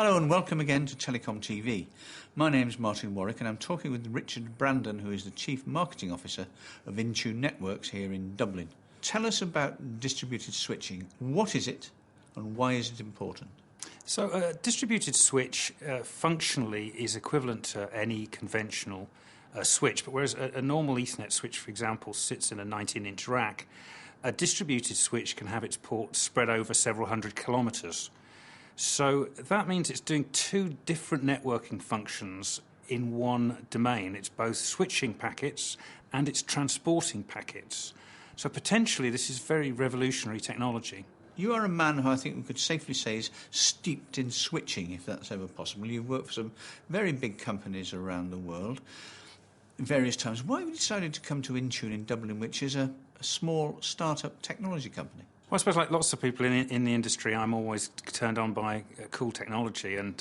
Hello and welcome again to TelecomTV. My name is Martin Warwick and I'm talking with Richard Brandon, who is the Chief Marketing Officer of Intune Networks here in Dublin. Tell us about distributed switching. What is it and why is it important? So a distributed switch functionally is equivalent to any conventional switch, but whereas a normal Ethernet switch, for example, sits in a 19-inch rack, a distributed switch can have its ports spread over several hundred kilometres. So that means it's doing two different networking functions in one domain. It's both switching packets and it's transporting packets. So potentially this is very revolutionary technology. You are a man who I think we could safely say is steeped in switching, if that's ever possible. You've worked for some very big companies around the world various times. Why have you decided to come to Intune in Dublin, which is a small start-up technology company? Well, I suppose like lots of people in the industry, I'm always turned on by cool technology. And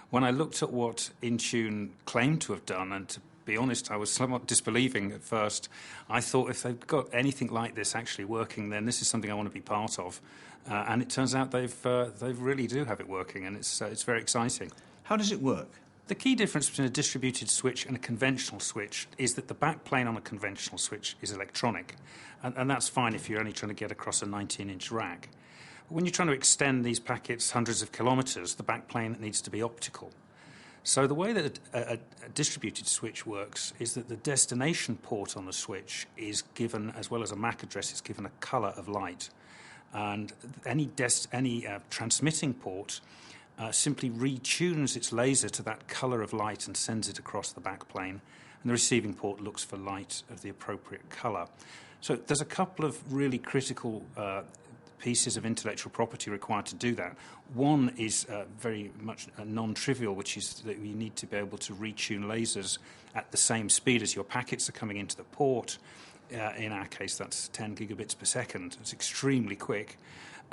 when I looked at what Intune claimed to have done, and to be honest, I was somewhat disbelieving at first. I thought if they've got anything like this actually working, then this is something I want to be part of. And it turns out they really do have it working, and it's very exciting. How does it work? The key difference between a distributed switch and a conventional switch is that the backplane on a conventional switch is electronic. And that's fine if you're only trying to get across a 19-inch rack. But when you're trying to extend these packets hundreds of kilometres, the backplane needs to be optical. So the way that a distributed switch works is that the destination port on the switch is given, as well as a MAC address, is given a colour of light. And any transmitting port simply retunes its laser to that colour of light and sends it across the backplane. And the receiving port looks for light of the appropriate colour. So there's a couple of really critical pieces of intellectual property required to do that. One is very much non-trivial, which is that you need to be able to retune lasers at the same speed as your packets are coming into the port. In our case, that's 10 gigabits per second. It's extremely quick.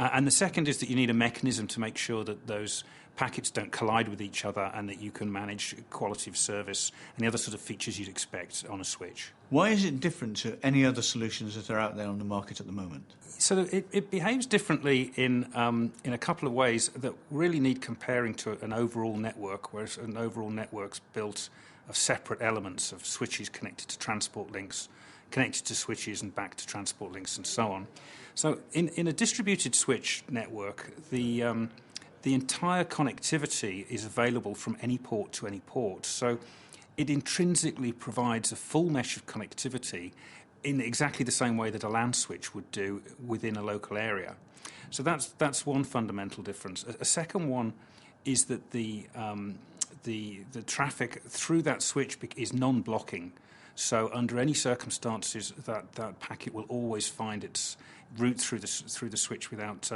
And the second is that you need a mechanism to make sure that those packets don't collide with each other and that you can manage quality of service and the other sort of features you'd expect on a switch. Why is it different to any other solutions that are out there on the market at the moment? So it behaves differently in a couple of ways that really need comparing to an overall network, whereas an overall network's built of separate elements of switches connected to transport links, connected to switches and back to transport links and so on. So in a distributed switch network, the entire connectivity is available from any port to any port. So it intrinsically provides a full mesh of connectivity in exactly the same way that a LAN switch would do within a local area. So that's one fundamental difference. A second one is that the traffic through that switch is non-blocking. So under any circumstances, that packet will always find its route through the switch without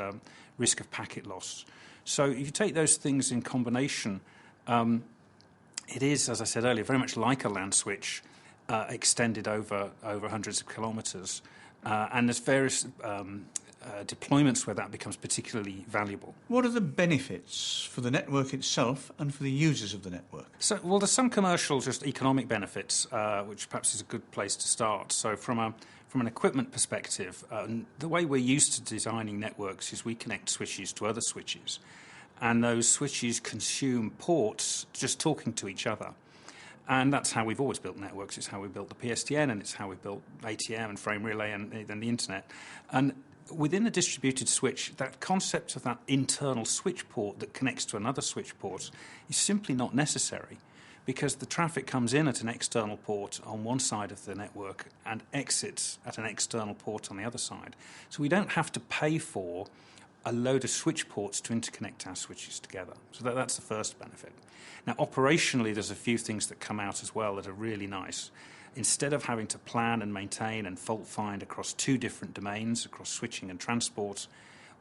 risk of packet loss. So if you take those things in combination, it is, as I said earlier, very much like a LAN switch extended over hundreds of kilometres. And there's various deployments where that becomes particularly valuable. What are the benefits for the network itself and for the users of the network? So, well, there's some commercial, just economic benefits, which perhaps is a good place to start. So from an equipment perspective, the way we're used to designing networks is we connect switches to other switches, and those switches consume ports just talking to each other. And that's how we've always built networks. It's how we built the PSTN, and it's how we built ATM and frame relay and the internet. And within a distributed switch, that concept of that internal switch port that connects to another switch port is simply not necessary, because the traffic comes in at an external port on one side of the network and exits at an external port on the other side. So we don't have to pay for a load of switch ports to interconnect our switches together. So that's the first benefit. Now, operationally, there's a few things that come out as well that are really nice. Instead of having to plan and maintain and fault find across two different domains, across switching and transport,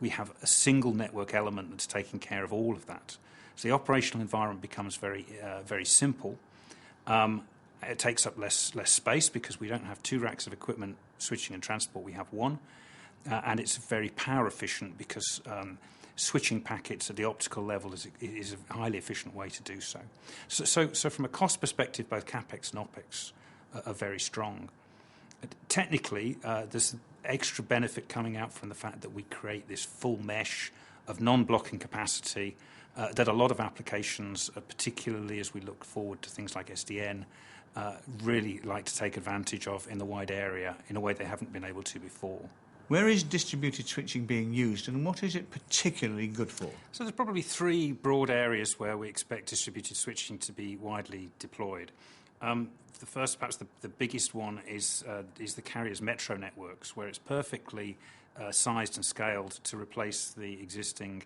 we have a single network element that's taking care of all of that. So the operational environment becomes very simple. It takes up less space because we don't have two racks of equipment switching and transport. We have one. And it's very power efficient because switching packets at the optical level is a highly efficient way to do so. So from a cost perspective, both CapEx and OpEx are very strong. Technically, there's extra benefit coming out from the fact that we create this full mesh of non-blocking capacity that a lot of applications, particularly as we look forward to things like SDN, really like to take advantage of in the wide area in a way they haven't been able to before. Where is distributed switching being used, and what is it particularly good for? So there's probably three broad areas where we expect distributed switching to be widely deployed. The first, perhaps the biggest one, is the carriers' metro networks, where it's perfectly sized and scaled to replace the existing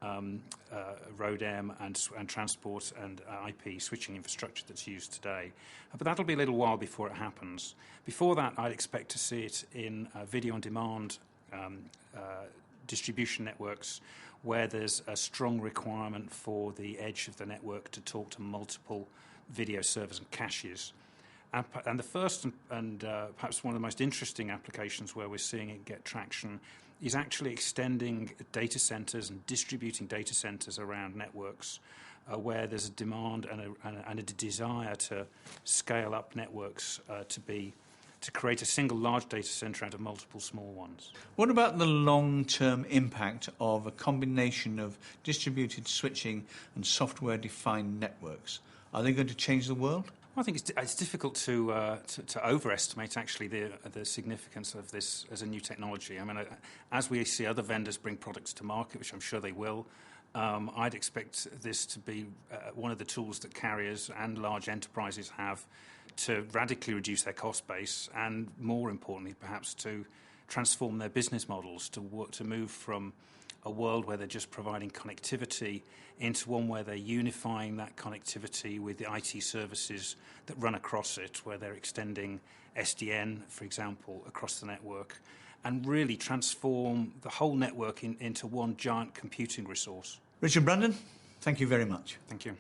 ROADM and transport and IP switching infrastructure that's used today. But that'll be a little while before it happens. Before that, I'd expect to see it in video-on-demand distribution networks, where there's a strong requirement for the edge of the network to talk to multiple video servers and caches. And the first and perhaps one of the most interesting applications where we're seeing it get traction is actually extending data centers and distributing data centers around networks where there's a demand and a desire to scale up networks to create a single large data center out of multiple small ones. What about the long-term impact of a combination of distributed switching and software-defined networks? Are they going to change the world? I think it's difficult to overestimate actually the significance of this as a new technology. I mean, as we see other vendors bring products to market, which I'm sure they will, I'd expect this to be one of the tools that carriers and large enterprises have to radically reduce their cost base, and more importantly, perhaps to transform their business models to move from a world where they're just providing connectivity into one where they're unifying that connectivity with the IT services that run across it, where they're extending SDN, for example, across the network, and really transform the whole network into one giant computing resource. Richard Brandon, thank you very much. Thank you.